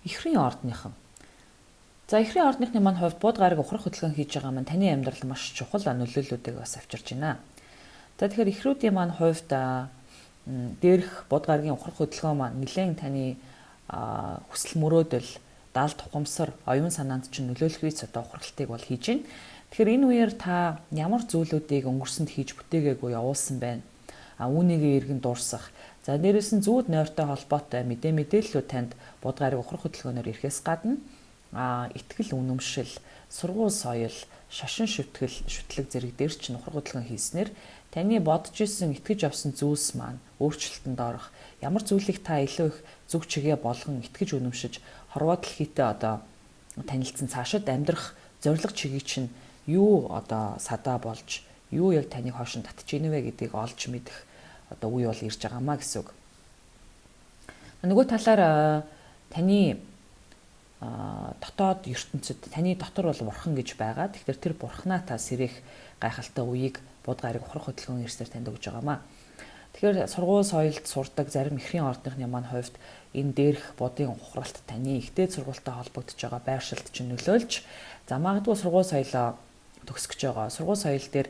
Ихрийн ордныхан. За ихрийн ордныхны маань хувьд бууд гараг ухрах хөдөлгөөн хийж байгаа маань таны амьдралд маш чухал нөлөөллүүдийг бас авчирч байна. За тэгэхээр ихрүүдийн маань хувьд дээрх бууд гарагийн ухрах хөдөлгөөн маань нэлээд таны хүсэл мөрөөдөл, даалд тухамсар, оюун санаанд чинь нөлөөлөх үйс одоо ухралтыг бол хийж байна. Тэгэхээр энэ үеэр та ямар зүйлүүдийг өнгөрсөнд хийж бүтээгээгүй явуулсан байна. Үүнийг иргэн дуурсах. За дээрээс нь зүүд нойртой холбоотой мэдээллүүд танд бууд гарагийн ухрах хөдөлгөөнөөр ирэхээс гадна итгэл үнэмшил, сургууль соёл, шашин шүтлэг зэрэг дээр чинь ухрах хөдөлгөөн хийснээр таны бодож исэн, итгэж авсан зүйлс маань өөрчлөлтөнд орох, ямар зүйлийг та илүү их зүг чигээ болгон итгэж үнэмшиж, хорвоо дэлхийтэй одоо танилцсан цаашид амьдрах зорилго чигийг чинь юу одоо садаа болж, юу яг таныг хойшин татж ийн вэ гэдгийг олж мэдэх одоо үе бол ирж байгаамаа гэсэн үг. Нөгөө талаар таны дотоод ертөнцид таны дотор бол бурхан гэж байгаа. Тэгэхээр тэр бурхнаа та сэрэх гайхалтай үеийг бууд гарагийн ухрах хөдөлгөөн ирсээр танд өгж байгаамаа. Тэгэхээр сургууль соёлд сурдаг зарим ихрийн ордныхны маань хувьд энэ дээрх будын ухралт таны ихтэй сургуультай холбогдож байгаа байршилд чинь нөлөөлж, за магадгүй сургууль соёлоо төгсгөж байгаа. Сургууль соёл дээр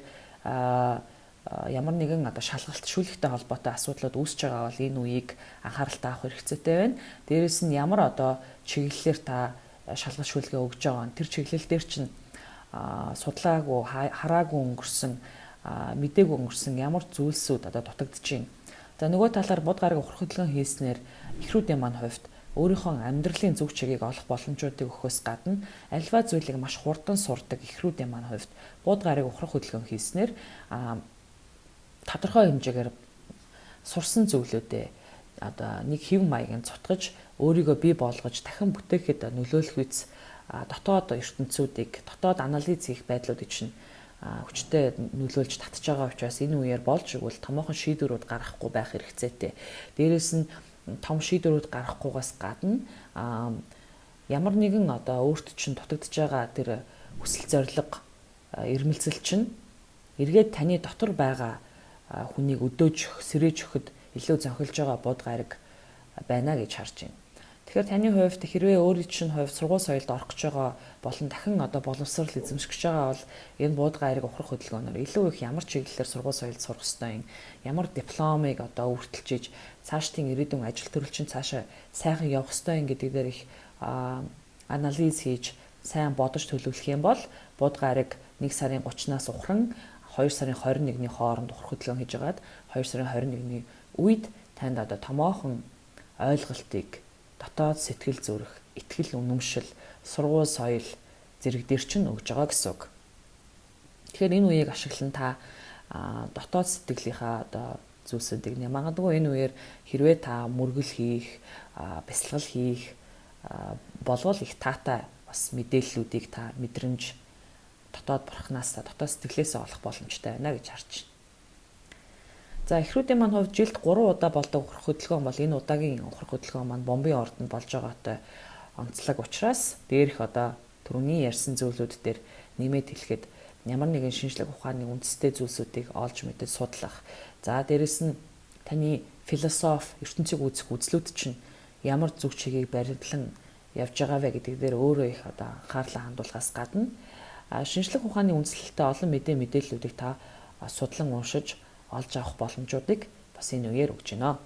ямар нэгэн одоо шалгалт шүүлэгтэй холбоотой асуудлууд үүсэж байгаа бол энэ үеийг анхааралтай авах хэрэгцээтэй байна. Дээрээс нь ямар одоо чиглэлээр та шалгалт шүүлгээ өгж байгаа нь тэр чиглэл дээр чинь судлаагүй, хараагүй өнгөрсөн, мдээгүй өнгөрсөн ямар зүйлсүүд одоо дутагдж байна. За нөгөө талаар бууд гарагийн ухрах хөдөлгөөн хийснээр ихрүүдийн маань хувьд өөрийнхөө амьдралын зөв чигийг олох боломжуудыг өгөхөөс гадна альва зүйлийг маш хурдан сурдаг ихрүүдийн маань хувьд бууд гарагийн ухрах хөдөлгөөн хийснээр тодорхой хэмжээгээр сурсан зүйлүүдээ одоо нэг хэв маягийн цутгаж өөрийгөө бий болгож дахин бүтээхэд нөлөөлөх үйс дотоод ертөнцүүдийг дотоод анализ хийх байдлуудыг чинь хүчтэй нөлөөлж татж байгаа учраас энэ үеэр болж игэл томоохон шийдвэрүүд гаргахгүй байх хэрэгцээтэй. Дээрээс нь том шийдвэрүүд гаргахгүйгаас гадна ямар нэгэн одоо өөрт чинь дутагдж байгаа тэр хүсэл зориг ирмэлцэл чинь эргээд таны дотор байгаа хүнийг өдөөж сэрээж өгөхөд илүү зохилж байгаа бууд гараг байна гэж харж байна. Тэгэхээр таны хувьд хэрвээ өөрийн чинь хувьд сургууль соёлд орох гэж байгаа болон дахин одоо боловсрал эзэмших гэж байгаа бол энэ бууд гараг ухрах хөдөлгөөнөөр илүү их ямар чиглэлээр сургууль соёлд сурах ёстой юм, ямар дипломыг одоо үргэлжлүүлж цаашдын ирээдүйн ажил төрөл чинь цаашаа сайхан явах ёстой юм гэдэг дээр их анализ хийж сайн бодож төлөвлөх юм бол бууд гараг 1 сарын 30-наас ухран 2 сарын 21-ний хооронд ухрах хөдөлгөөн хийж агаад 2 сарын 21-ний үед танд одоо томоохон ойлголтыг дотоод сэтгэл зүрэх, итгэл үнэмшил, сургууль соёл зэрэг дээр чинь өгж байгаа гэсэн үг. Тэгэхээр энэ үеийг ашиглан та дотоод сэтгэлийнхаа одоо зүйлсүүдийг магадгүй энэ үеэр хэрвээ та мөргөл хийх, бясалгал хийх болвол их таатай бас мэдээллүүдийг та мэдрэмж дотоод бурхнаас дотоод сэтгэлээсээ олох боломжтой байна гэж харж байна. За ихрүүдийн маань хувьд жилд 3 удаа болдог ухрах хөдөлгөөн бол энэ удаагийн ухрах хөдөлгөөн маань бомбын ордонд болж байгаатай онцлог учраас дээрх одоо түрүүний ярьсан зүйлүүд дээр нэмээд хэлэхэд ямар нэгэн шинжлэх ухааны үндэстэй зүйлсүүдийг олж мэдэж судлах. За дээрэс нь таны философи, ертөнцийг үзэх үзлүүд чинь ямар зүг чигийг баримтлан явж байгаа вэ гэдэг дээр өөрөө их одоо анхаарлаа хандуулахаас гадна шинжлэх ухааны үндэслэлтэй олон мэдээллүүдийг та судлан уншиж олж авах боломжуудыг бас энэ үеэр өгч байна.